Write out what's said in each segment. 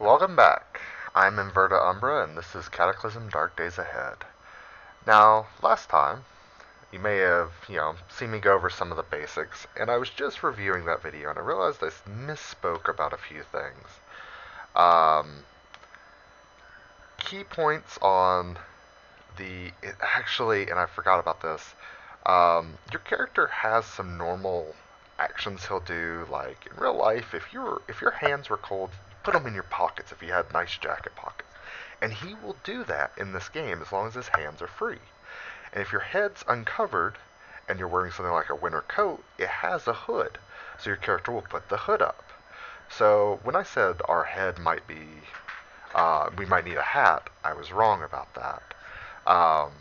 Welcome back. I'm Inverta Umbra, and this is Cataclysm Dark Days Ahead. Now, last time, you may have, seen me go over some of the basics, and I was just reviewing that video, and I realized I misspoke about a few things. Um, Key points on and I forgot about this, your character has some normal actions he'll do, like in real life, if your hands were cold, put them in your pockets if you had nice jacket pockets. And he will do that in this game as long as his hands are free. And if your head's uncovered and you're wearing something like a winter coat, it has a hood. So your character will put the hood up. So when I said our head might be, we might need a hat, I was wrong about that. Um,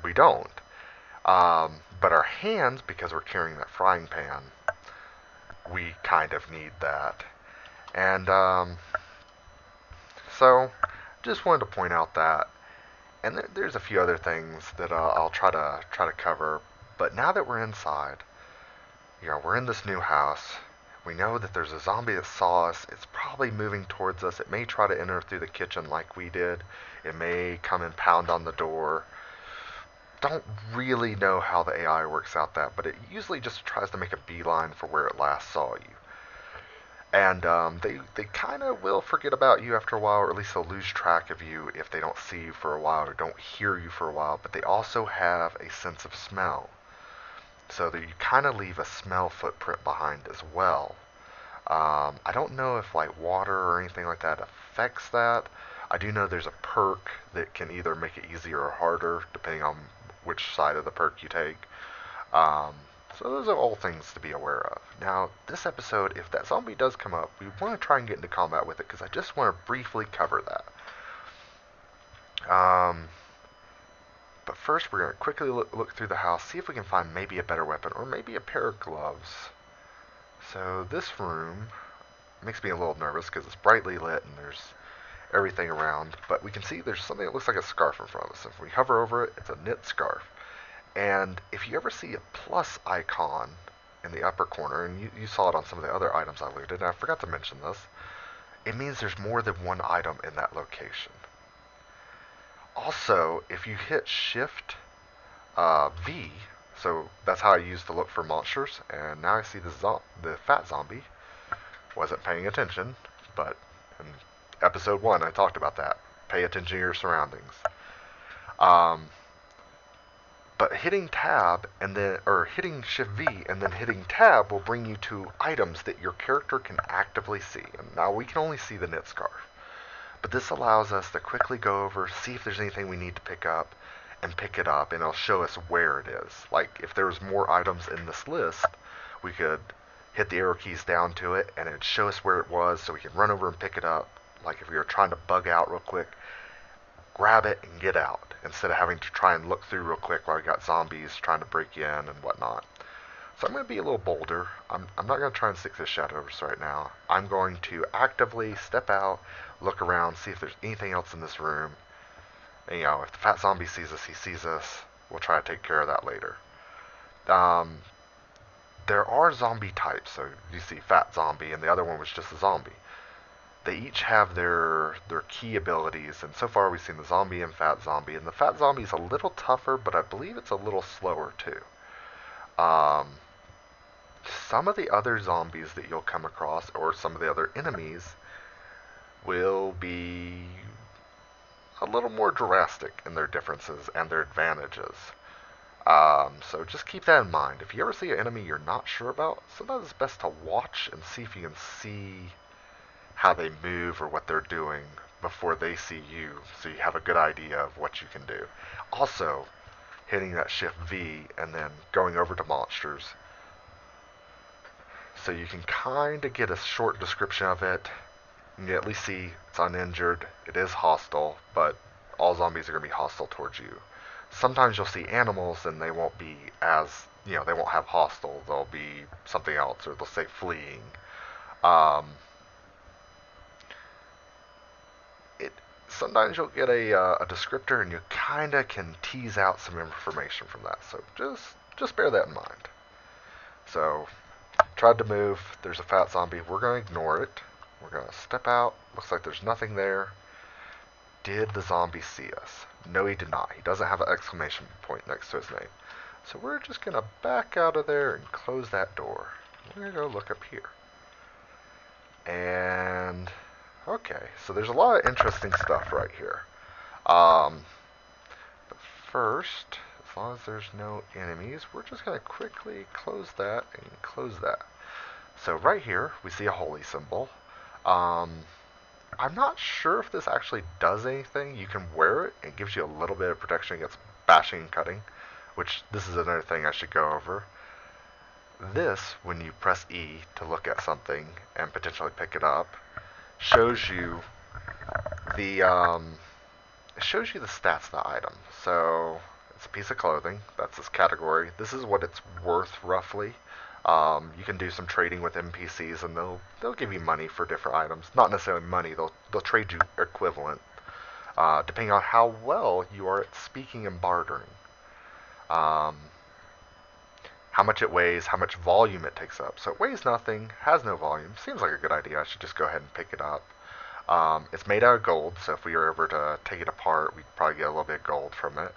we don't. But our hands, because we're carrying that frying pan, we kind of need that. And so just wanted to point out that. And there's a few other things that I'll try to cover. But now that we're inside, we're in this new house. We know that there's a zombie that saw us. It's probably moving towards us. It may try to enter through the kitchen like we did. It may come and pound on the door. Don't really know how the AI works out that, but it usually just tries to make a beeline for where it last saw you. And they kind of will forget about you after a while, or at least they'll lose track of you if they don't see you for a while or don't hear you for a while. But they also have a sense of smell, so that you kind of leave a smell footprint behind as well. I don't know if like water or anything like that affects that. I do know there's a perk that can either make it easier or harder depending on which side of the perk you take. Um, so those are all things to be aware of. Now, this episode, if that zombie does come up, we want to try and get into combat with it because I just want to briefly cover that. But first, we're going to quickly look through the house, see if we can find maybe a better weapon or maybe a pair of gloves. So this room makes me a little nervous because it's brightly lit and there's everything around, but we can see there's something that looks like a scarf in front of us. If we hover over it, it's a knit scarf. And if you ever see a plus icon in the upper corner, and you saw it on some of the other items I looted, and I forgot to mention this, it means there's more than one item in that location. Also, if you hit Shift V, so that's how I used to look for monsters, and now I see the fat zombie. Wasn't paying attention, but in episode 1 I talked about that. Pay attention to your surroundings. But hitting tab or hitting Shift V and then hitting tab will bring you to items that your character can actively see. And now we can only see the knit scarf. But this allows us to quickly go over, see if there's anything we need to pick up, and pick it up, and it'll show us where it is. Like if there was more items in this list, we could hit the arrow keys down to it, and it'd show us where it was so we can run over and pick it up. Like if we were trying to bug out real quick, grab it and get out instead of having to try and look through real quick while we got zombies trying to break in and whatnot. So I'm going to be a little bolder. I'm not going to try and stick to shadows right now. I'm going to actively step out, look around, see if there's anything else in this room. And, if the fat zombie sees us, he sees us. We'll try to take care of that later. There are zombie types. So you see fat zombie, and the other one was just a zombie. They each have their key abilities, and so far we've seen the zombie and fat zombie, and the fat zombie is a little tougher, but I believe it's a little slower too. Some of the other zombies that you'll come across, or some of the other enemies, will be a little more drastic in their differences and their advantages. So just keep that in mind. If you ever see an enemy you're not sure about, sometimes it's best to watch and see if you can see how they move or what they're doing before they see you, so you have a good idea of what you can do. Also, hitting that Shift V and then going over to monsters, so you can kind of get a short description of it. You can at least see it's uninjured, it is hostile, but all zombies are going to be hostile towards you. Sometimes you'll see animals and they won't be they won't have hostile, they'll be something else, or they'll say fleeing. Sometimes you'll get a descriptor and you kind of can tease out some information from that. So just bear that in mind. So, tried to move. There's a fat zombie. We're going to ignore it. We're going to step out. Looks like there's nothing there. Did the zombie see us? No, he did not. He doesn't have an exclamation point next to his name. So we're just going to back out of there and close that door. We're going to go look up here. And, okay, so there's a lot of interesting stuff right here. But first, as long as there's no enemies, we're just going to quickly close that and close that. So right here, we see a holy symbol. I'm not sure if this actually does anything. You can wear it. It gives you a little bit of protection against bashing and cutting, which this is another thing I should go over. This, when you press E to look at something and potentially pick it up, shows you the it shows you the stats of the item. So it's a piece of clothing. That's its category. This is what it's worth roughly. You can do some trading with NPCs, and they'll give you money for different items. Not necessarily money. They'll trade you equivalent, depending on how well you are at speaking and bartering. How much it weighs, how much volume it takes up. So it weighs nothing, has no volume. Seems like a good idea. I should just go ahead and pick it up. It's made out of gold, so if we were ever to take it apart, we'd probably get a little bit of gold from it.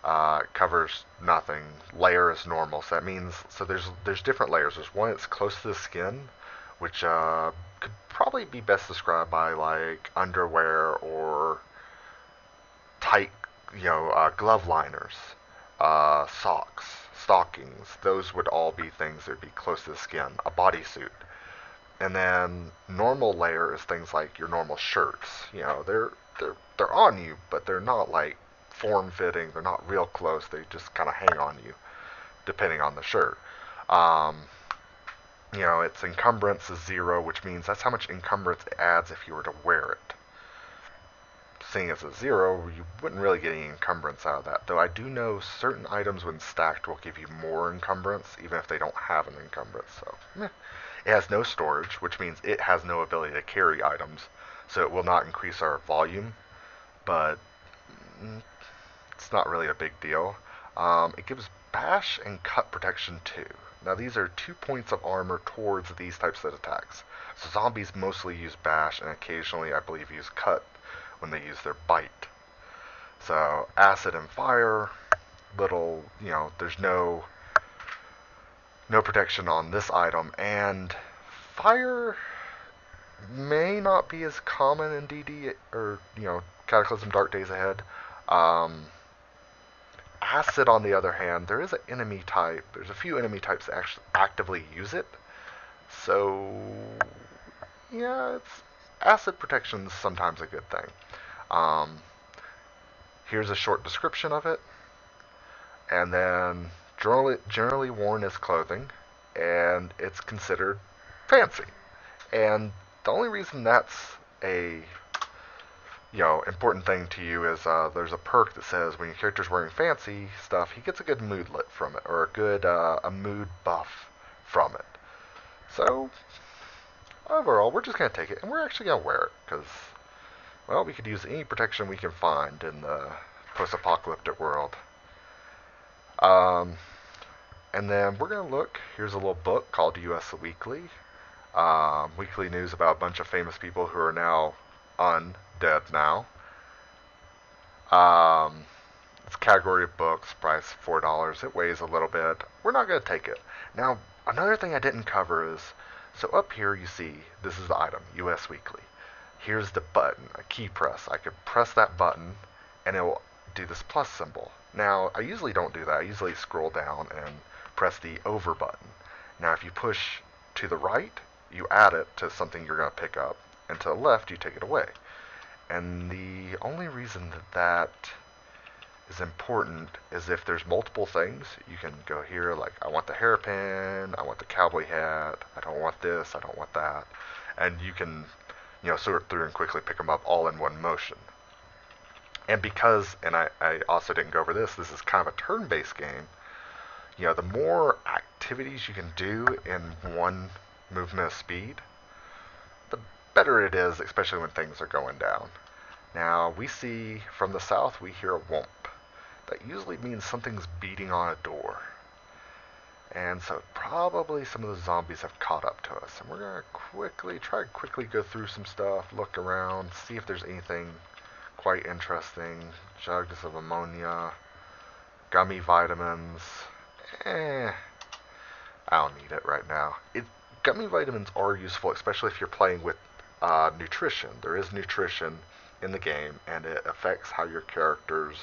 It covers nothing. Layer is normal, so that means there's different layers. There's one that's close to the skin, which could probably be best described by like underwear or tight, glove liners, socks, stockings. Those would all be things that would be close to the skin. A bodysuit. And then normal layer is things like your normal shirts. They're on you, but they're not like form fitting. They're not real close. They just kind of hang on you, depending on the shirt. Its encumbrance is 0, which means that's how much encumbrance it adds if you were to wear it. Seeing as it's 0, you wouldn't really get any encumbrance out of that. Though I do know certain items when stacked will give you more encumbrance, even if they don't have an encumbrance. So, It has no storage, which means it has no ability to carry items, so it will not increase our volume, but it's not really a big deal. It gives bash and cut protection too. Now these are 2 points of armor towards these types of attacks. So zombies mostly use bash and occasionally I believe use cut when they use their bite. So acid and fire, there's no protection on this item, and fire may not be as common in DD or Cataclysm Dark Days Ahead. Acid, on the other hand, there is an enemy type. There's a few enemy types that actually actively use it. So yeah, acid protection is sometimes a good thing. Here's a short description of it, and then generally worn as clothing, and it's considered fancy. And the only reason that's a important thing to you is there's a perk that says when your character's wearing fancy stuff, he gets a good mood lit from it, or a mood buff from it. So overall, we're just gonna take it, and we're actually gonna wear it because, well, we could use any protection we can find in the post-apocalyptic world. And then we're going to look. Here's a little book called US Weekly. Weekly news about a bunch of famous people who are now undead now. It's a category of books, price $4. It weighs a little bit. We're not going to take it. Now, another thing I didn't cover is, so up here you see, this is the item, US Weekly. Here's the button, a key press. I could press that button and it will do this plus symbol. Now, I usually don't do that. I usually scroll down and press the over button. Now, if you push to the right, you add it to something you're going to pick up, and to the left, you take it away. And the only reason that is important is if there's multiple things, you can go here like, I want the hairpin, I want the cowboy hat, I don't want this, I don't want that. And you can, sort through and quickly pick them up all in one motion. And because, and I also didn't go over this is kind of a turn-based game, the more activities you can do in one movement of speed, the better it is, especially when things are going down. Now, we see from the south, we hear a whoomp. That usually means something's beating on a door. And so probably some of the zombies have caught up to us. And we're going to try to quickly go through some stuff, look around, see if there's anything quite interesting. Jugs of ammonia, gummy vitamins. I don't need it right now. Gummy vitamins are useful, especially if you're playing with nutrition. There is nutrition in the game, and it affects how your characters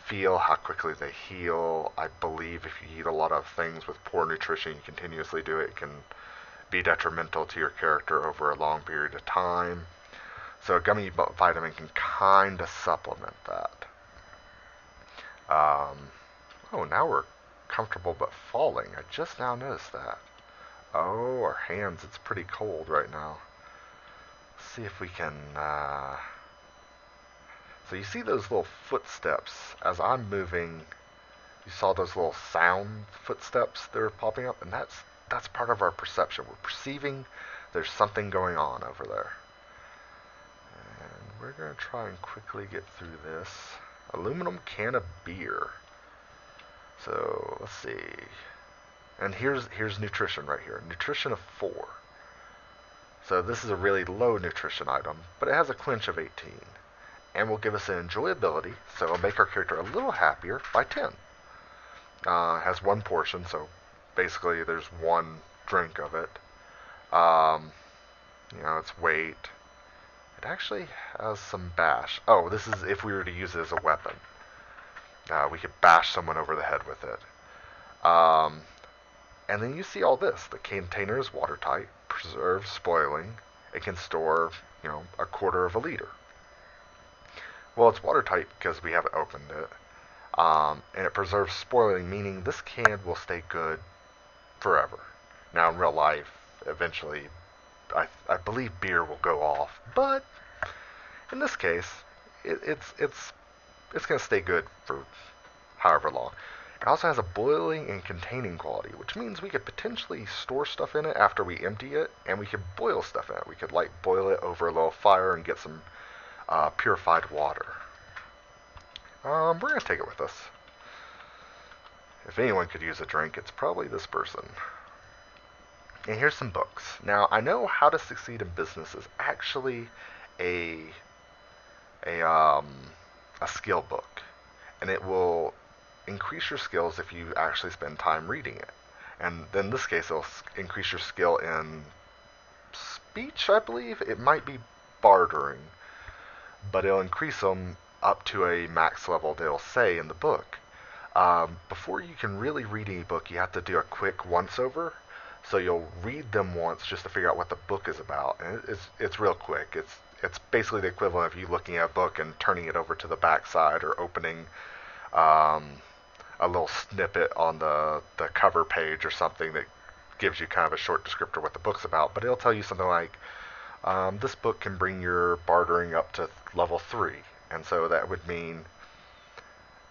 feel, how quickly they heal. I believe if you eat a lot of things with poor nutrition, you continuously do it, it can be detrimental to your character over a long period of time. So a gummy vitamin can kind of supplement that. Oh, now we're comfortable but falling. I just now noticed that. Oh, our hands, it's pretty cold right now. Let's see if we can... So you see those little footsteps as I'm moving. You saw those little sound footsteps that are popping up, and that's part of our perception. We're perceiving there's something going on over there. And we're going to try and quickly get through this. Aluminum can of beer. So let's see. And here's nutrition right here. Nutrition of 4. So this is a really low nutrition item, but it has a quench of 18. And will give us an enjoyability, so it'll make our character a little happier by 10. Has 1 portion, so basically there's 1 drink of it. Its weight. It actually has some bash. Oh, this is if we were to use it as a weapon. We could bash someone over the head with it. And then you see all this. The container is watertight, preserves spoiling. It can store, a quarter of a liter. Well, it's watertight because we haven't opened it. And it preserves spoiling, meaning this can will stay good forever. Now, in real life, eventually, I believe beer will go off. But in this case, it's going to stay good for however long. It also has a boiling and containing quality, which means we could potentially store stuff in it after we empty it, and we could boil stuff in it. We could boil it over a little fire and get some purified water. We're going to take it with us. If anyone could use a drink, it's probably this person. And here's some books. Now, I know How to Succeed in Business is actually a skill book, and it will increase your skills if you actually spend time reading it. And in this case, it'll increase your skill in speech, I believe. It might be bartering, but it'll increase them up to a max level they'll say in the book. Before you can really read any book, you have to do a quick once-over. So you'll read them once just to figure out what the book is about. And it's real quick. It's basically the equivalent of you looking at a book and turning it over to the backside, or opening a little snippet on the cover page or something that gives you kind of a short descriptor of what the book's about. But it'll tell you something like, this book can bring your bartering up to level 3. And so that would mean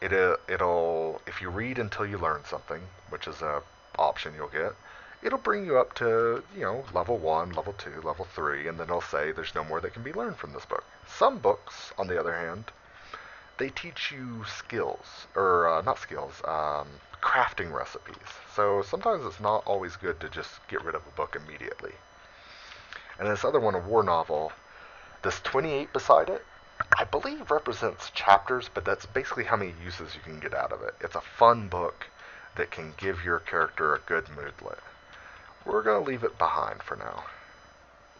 it'll if you read until you learn something, which is a option you'll get, it'll bring you up to, level 1, level 2, level 3, and then it'll say there's no more that can be learned from this book. Some books, on the other hand, they teach you skills, or not skills, crafting recipes. So sometimes it's not always good to just get rid of a book immediately. And this other one, a war novel, this 28 beside it, I believe represents chapters, but that's basically how many uses you can get out of it. It's a fun book that can give your character a good moodlet. We're going to leave it behind for now.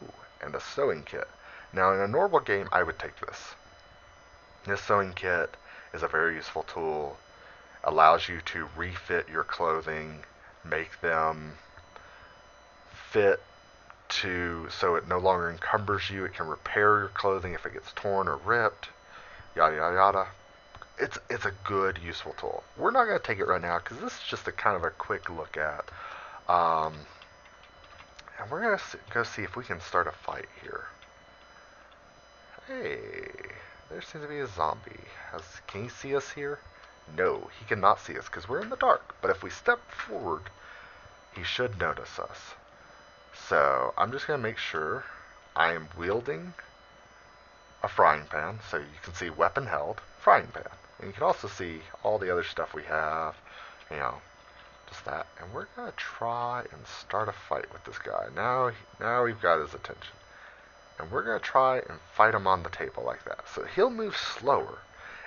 Ooh, and a sewing kit. Now, in a normal game, I would take this. This sewing kit is a very useful tool. Allows you to refit your clothing, make them fit so it no longer encumbers you. It can repair your clothing if it gets torn or ripped, yada yada yada. It's a good, useful tool. We're not going to take it right now because this is just a kind of a quick look at. And we're going to go see if we can start a fight here. Hey, there seems to be a zombie. Can he see us here? No, he cannot see us because we're in the dark. But if we step forward, he should notice us. So I'm just going to make sure I am wielding a frying pan. So you can see weapon held, frying pan. And you can also see all the other stuff we have, just that, and we're gonna try and start a fight with this guy. Now we've got his attention, and we're gonna try and fight him on the table like that. So he'll move slower,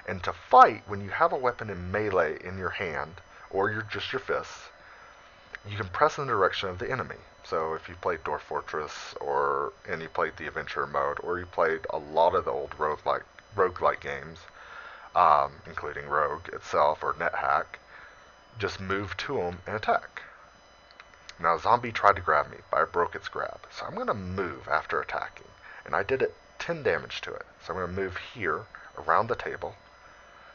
and to fight when you have a weapon in melee in your hand or just your fists, you can press in the direction of the enemy. So if you played Dwarf Fortress and you played the adventure mode, or you played a lot of the old roguelike games, including Rogue itself or NetHack, just move to him and attack. Now, zombie tried to grab me, but I broke its grab. So I'm going to move after attacking. And I did it 10 damage to it. So I'm going to move here around the table.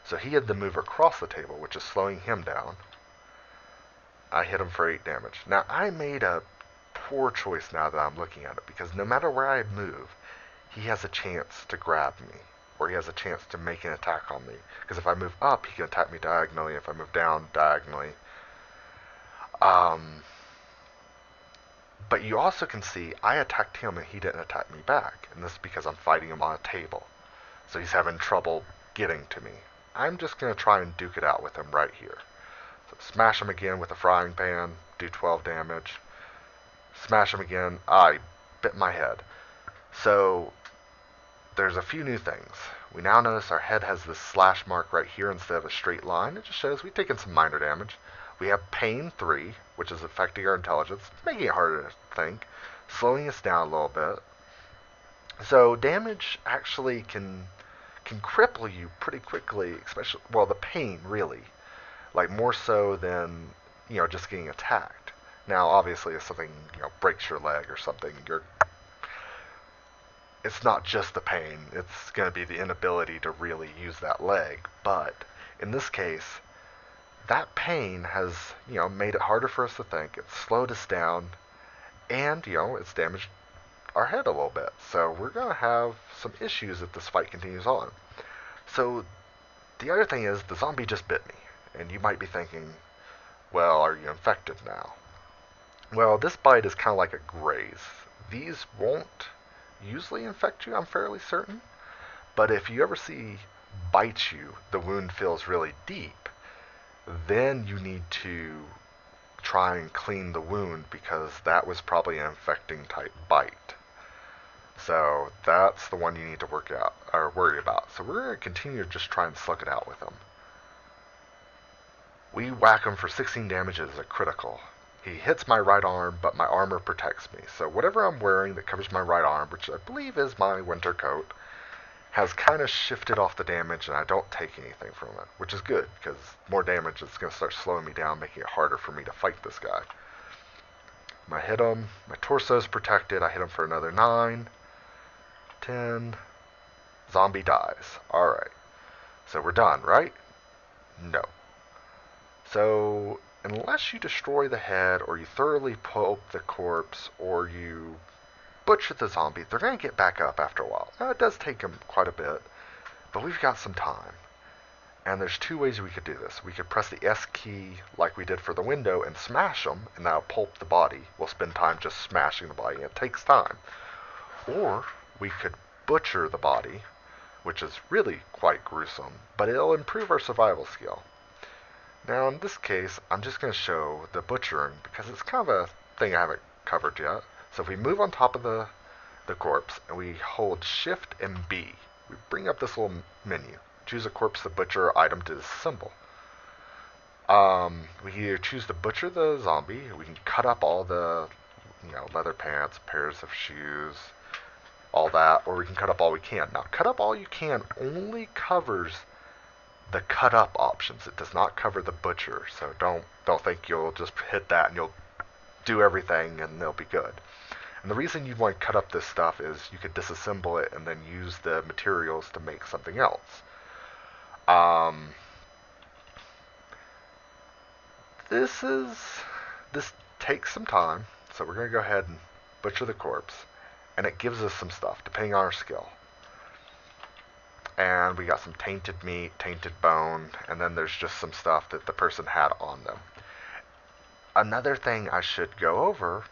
So he had to move across the table, which is slowing him down. I hit him for 8 damage. Now, I made a poor choice now that I'm looking at it, because no matter where I move, he has a chance to grab me, or he has a chance to make an attack on me. Because if I move up, he can attack me diagonally. If I move down, diagonally. But you also can see I attacked him and he didn't attack me back. And this is because I'm fighting him on a table. So he's having trouble getting to me. I'm just going to try and duke it out with him right here. So smash him again with a frying pan, do 12 damage. Smash him again. I bit my head. So there's a few new things. We now notice our head has this slash mark right here instead of a straight line. It just shows we've taken some minor damage. We have pain 3, which is affecting our intelligence, making it harder to think, slowing us down a little bit. So damage actually can cripple you pretty quickly, especially, well, the pain really, like more so than, just getting attacked. Now, obviously, if something, breaks your leg or something, it's not just the pain, it's going to be the inability to really use that leg. But in this case, that pain has, made it harder for us to think. It's slowed us down, and, it's damaged our head a little bit. So we're going to have some issues if this fight continues on. So the other thing is, the zombie just bit me. And you might be thinking, well, are you infected now? Well, this bite is kind of like a graze. These won't usually infect you, I'm fairly certain. But if you ever see bites you, the wound feels really deep, then you need to try and clean the wound, because that was probably an infecting type bite. So that's the one you need to worry about. So we're going to continue to just try and slug it out with him. We whack him for 16 damage as a critical. He hits my right arm, but my armor protects me. So whatever I'm wearing that covers my right arm, which I believe is my winter coat, has kind of shifted off the damage, and I don't take anything from it, which is good, because more damage is going to start slowing me down, making it harder for me to fight this guy. I hit him. My torso is protected. I hit him for another 9, 10. Zombie dies. Alright. So we're done, right? No. So unless you destroy the head, or you thoroughly pulp the corpse, or you butcher the zombie, they're going to get back up after a while. Now, it does take them quite a bit, but we've got some time. And there's 2 ways we could do this. We could press the S key like we did for the window and smash them, and that'll pulp the body. We'll spend time just smashing the body, and it takes time. Or we could butcher the body, which is really quite gruesome, but it'll improve our survival skill. Now, in this case, I'm just going to show the butchering, because it's kind of a thing I haven't covered yet. So if we move on top of the corpse, and we hold Shift and B, we bring up this little menu. Choose a corpse to butcher or item to disassemble. We can either choose to butcher the zombie, we can cut up all the leather pants, pairs of shoes, all that, or we can cut up all we can. Now, cut up all you can only covers the cut up options. It does not cover the butcher, so don't think you'll just hit that and you'll do everything and they'll be good. And the reason you'd want to cut up this stuff is you could disassemble it and then use the materials to make something else. This takes some time, so we're going to go ahead and butcher the corpse, and it gives us some stuff depending on our skill. And we got some tainted meat, tainted bone, and then there's just some stuff that the person had on them. Another thing I should go over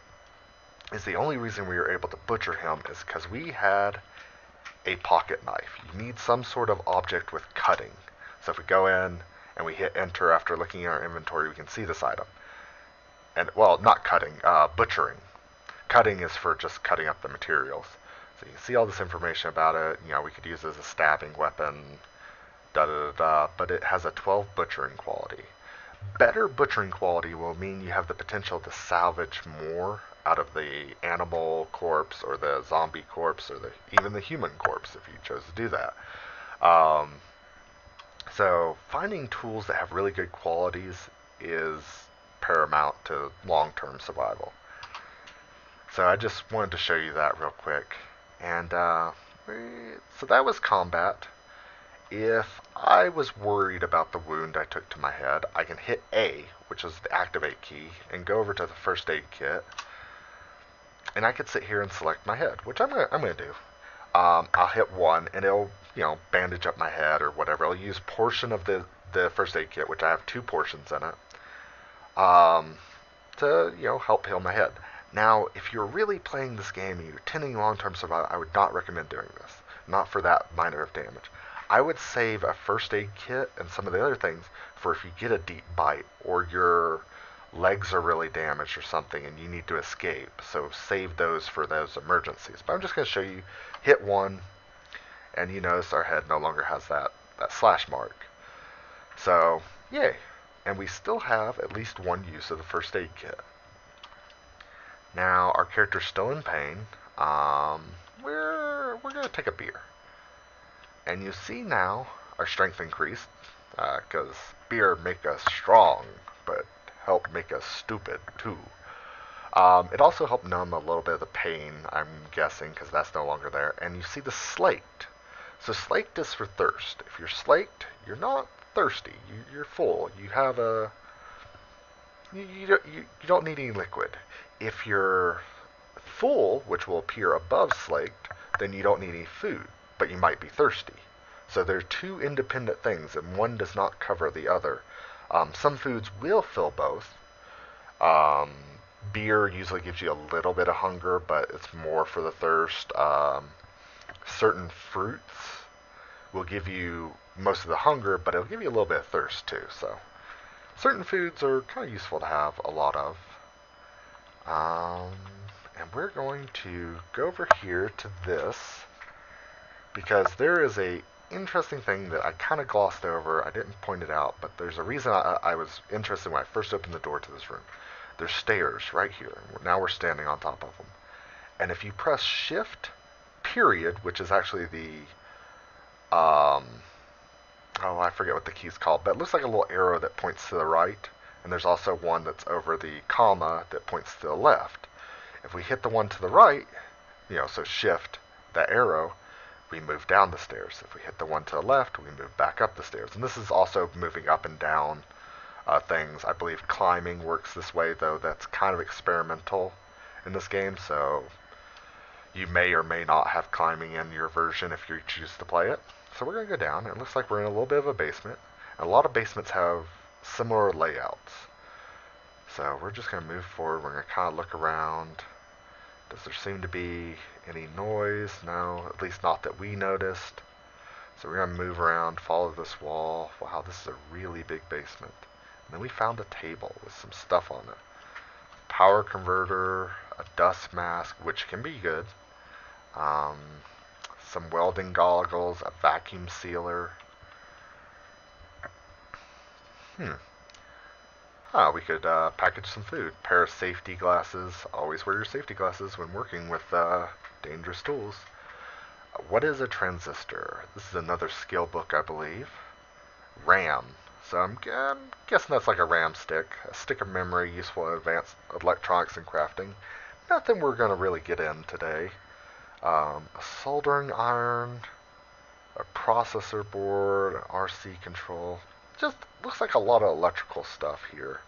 is the only reason we were able to butcher him is because we had a pocket knife. You need some sort of object with cutting. So if we go in and we hit enter after looking at our inventory, we can see this item. and well, not cutting, butchering. Cutting is for just cutting up the materials. So you can see all this information about it. We could use it as a stabbing weapon, da da da da. But it has a 12 butchering quality. Better butchering quality will mean you have the potential to salvage more out of the animal corpse or the zombie corpse or even the human corpse if you chose to do that. Um, so finding tools that have really good qualities is paramount to long-term survival. So I just wanted to show you that real quick. And so that was combat. If I was worried about the wound I took to my head, I can hit A, which is the activate key, and go over to the first aid kit. And I could sit here and select my head, which I'm gonna do. I'll hit 1, and it'll bandage up my head or whatever. I'll use portion of the first aid kit, which I have 2 portions in it, to help heal my head. Now, if you're really playing this game and you're intending long-term survival, I would not recommend doing this. Not for that minor of damage. I would save a first aid kit and some of the other things for if you get a deep bite or your legs are really damaged or something and you need to escape. So save those for those emergencies. But I'm just going to show you, hit 1, and you notice our head no longer has that slash mark. So, yay. And we still have at least 1 use of the first aid kit. Now, our character's still in pain. We're going to take a beer. And you see now our strength increased, because beer make us strong, but help make us stupid, too. It also helped numb a little bit of the pain, I'm guessing, because that's no longer there. And you see the slaked. So slaked is for thirst. If you're slaked, you're not thirsty. You're full. You have a... You don't need any liquid. If you're full, which will appear above slaked, then you don't need any food, but you might be thirsty. So they're 2 independent things, and one does not cover the other. Some foods will fill both. Beer usually gives you a little bit of hunger, but it's more for the thirst. Certain fruits will give you most of the hunger, but it'll give you a little bit of thirst too. So certain foods are kind of useful to have a lot of. And we're going to go over here to this, because there is a interesting thing that I kind of glossed over. I didn't point it out, but there's a reason I was interested when I first opened the door to this room. There's stairs right here. Now we're standing on top of them. And if you press shift period, which is actually the I forget what the key's called, but it looks like a little arrow that points to the right, and there's also one that's over the comma that points to the left. If we hit the one to the right, so shift, that arrow, we move down the stairs. If we hit the one to the left, we move back up the stairs. And this is also moving up and down things. I believe climbing works this way, though that's kind of experimental in this game, so you may or may not have climbing in your version if you choose to play it. So we're going to go down. It looks like we're in a little bit of a basement. And a lot of basements have similar layouts. So we're just going to move forward. We're going to kind of look around. Does there seem to be any noise? No, at least not that we noticed. So we're going to move around, follow this wall. Wow, this is a really big basement. And then we found a table with some stuff on it. Power converter, a dust mask, which can be good. Some welding goggles, a vacuum sealer. We could package some food. Pair of safety glasses. Always wear your safety glasses when working with dangerous tools. What is a transistor? This is another skill book, I believe. RAM. So I'm guessing that's like a RAM stick. A stick of memory useful in advanced electronics and crafting. Nothing we're going to really get in today. A soldering iron, a processor board, an RC control. Just looks like a lot of electrical stuff here.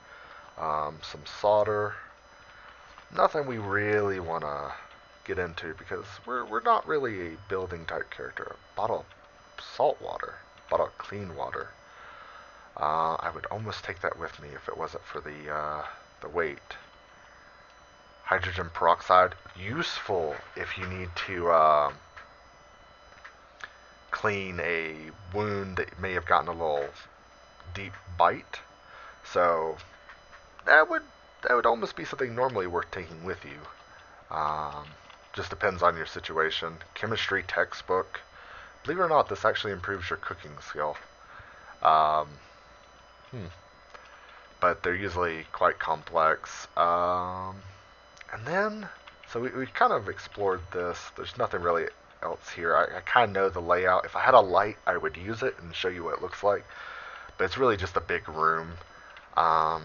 Some solder. Nothing we really want to get into because we're not really a building type character. A bottle of salt water, bottle of clean water. I would almost take that with me if it wasn't for the weight. Hydrogen peroxide, useful if you need to clean a wound that may have gotten a little deep bite. So that would that would almost be something normally worth taking with you. Just depends on your situation. Chemistry textbook. Believe it or not, this actually improves your cooking skill. Um, hmm. But they're usually quite complex. And then, so we kind of explored this. There's nothing really else here. I kind of know the layout. If I had a light, I would use it and show you what it looks like. But it's really just a big room. Um,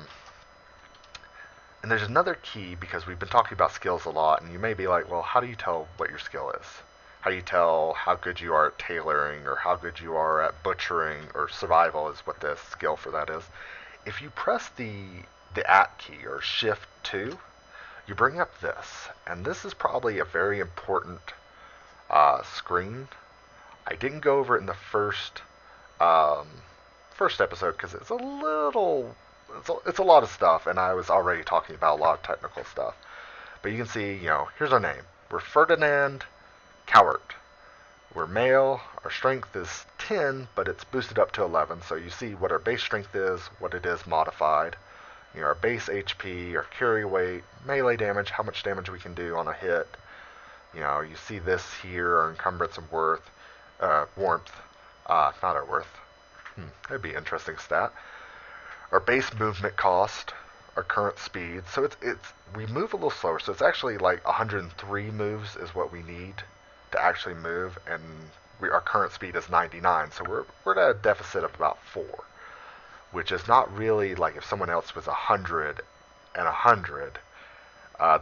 and there's another key, because we've been talking about skills a lot, and you may be like, well, how do you tell what your skill is? How do you tell how good you are at tailoring, or how good you are at butchering, or survival is what the skill for that is. If you press the at key, or shift 2, you bring up this, and this is probably a very important screen. I didn't go over it in the um, first episode because it's a little, it's a lot of stuff, and I was already talking about a lot of technical stuff. But you can see, here's our name. We're Ferdinand Cowart. We're male. Our strength is 10, but it's boosted up to 11. So you see what our base strength is, what it is modified. Our base HP, our carry weight, melee damage, how much damage we can do on a hit. You see this here, our encumbrance and warmth. Not our worth. That'd be an interesting stat. Our base movement cost, our current speed. So it's we move a little slower. So it's actually like 103 moves is what we need to actually move, and our current speed is 99. So we're at a deficit of about 4. Which is not really like if someone else was 100 and 100,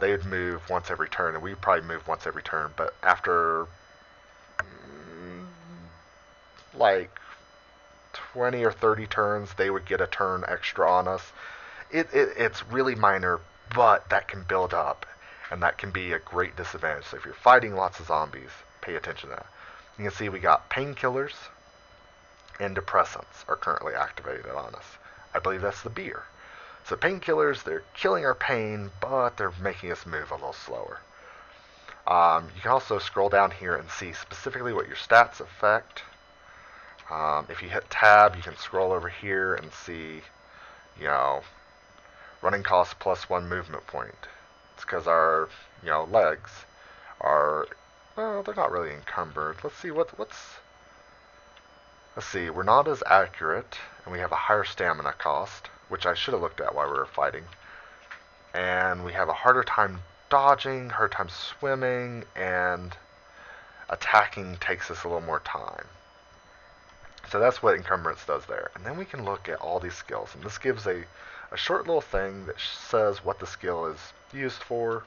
they would move once every turn, and we'd probably move once every turn. But after like 20 or 30 turns, they would get a turn extra on us. It's really minor, but that can build up, and that can be a great disadvantage. So if you're fighting lots of zombies, pay attention to that. You can see we got painkillers and depressants are currently activated on us. I believe that's the beer. So painkillers, they're killing our pain, but they're making us move a little slower. You can also scroll down here and see specifically what your stats affect. If you hit tab, you can scroll over here and see, running cost plus 1 movement point. It's because our, legs are, well, they're not really encumbered. Let's see Let's see, we're not as accurate, and we have a higher stamina cost, which I should have looked at while we were fighting. And we have a harder time dodging, harder time swimming, and attacking takes us a little more time. So that's what encumbrance does there. And then we can look at all these skills, and this gives a short little thing that says what the skill is used for.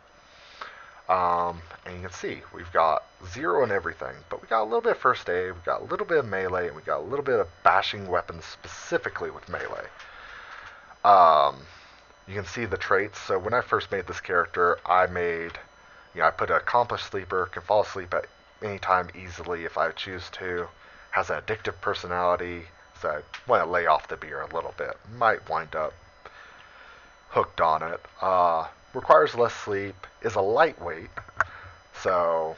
And you can see we've got 0 in everything, but we got a little bit of first aid, we got a little bit of melee, and we got a little bit of bashing weapons specifically with melee. You can see the traits. So when I first made this character, I put an accomplished sleeper, can fall asleep at any time easily if I choose to, has an addictive personality, so I want to lay off the beer a little bit. Might wind up hooked on it. Requires less sleep, is a lightweight, so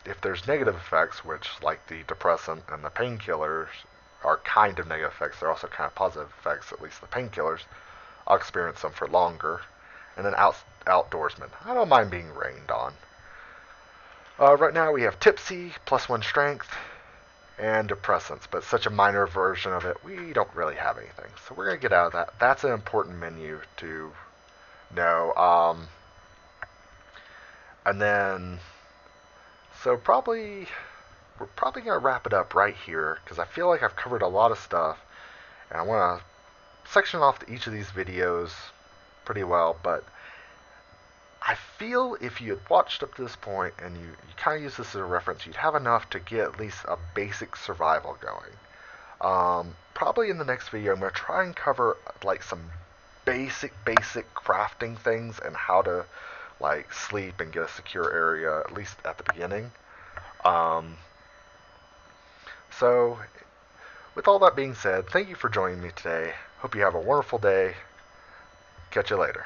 if there's negative effects, which like the depressant and the painkillers are kind of negative effects, they're also kind of positive effects, at least the painkillers, I'll experience them for longer. And then outdoorsman, I don't mind being rained on. Right now we have tipsy, plus 1 strength, and depressants, but such a minor version of it, we don't really have anything. So we're going to get out of that. That's an important menu to know. And then, so we're probably going to wrap it up right here, because I feel like I've covered a lot of stuff, and I want to section off each of these videos pretty well, but I feel if you had watched up to this point and you kind of use this as a reference, you'd have enough to get at least a basic survival going. Probably in the next video, I'm going to try and cover like some basic crafting things and how to like sleep and get a secure area, at least at the beginning. So with all that being said, thank you for joining me today. Hope you have a wonderful day. Catch you later.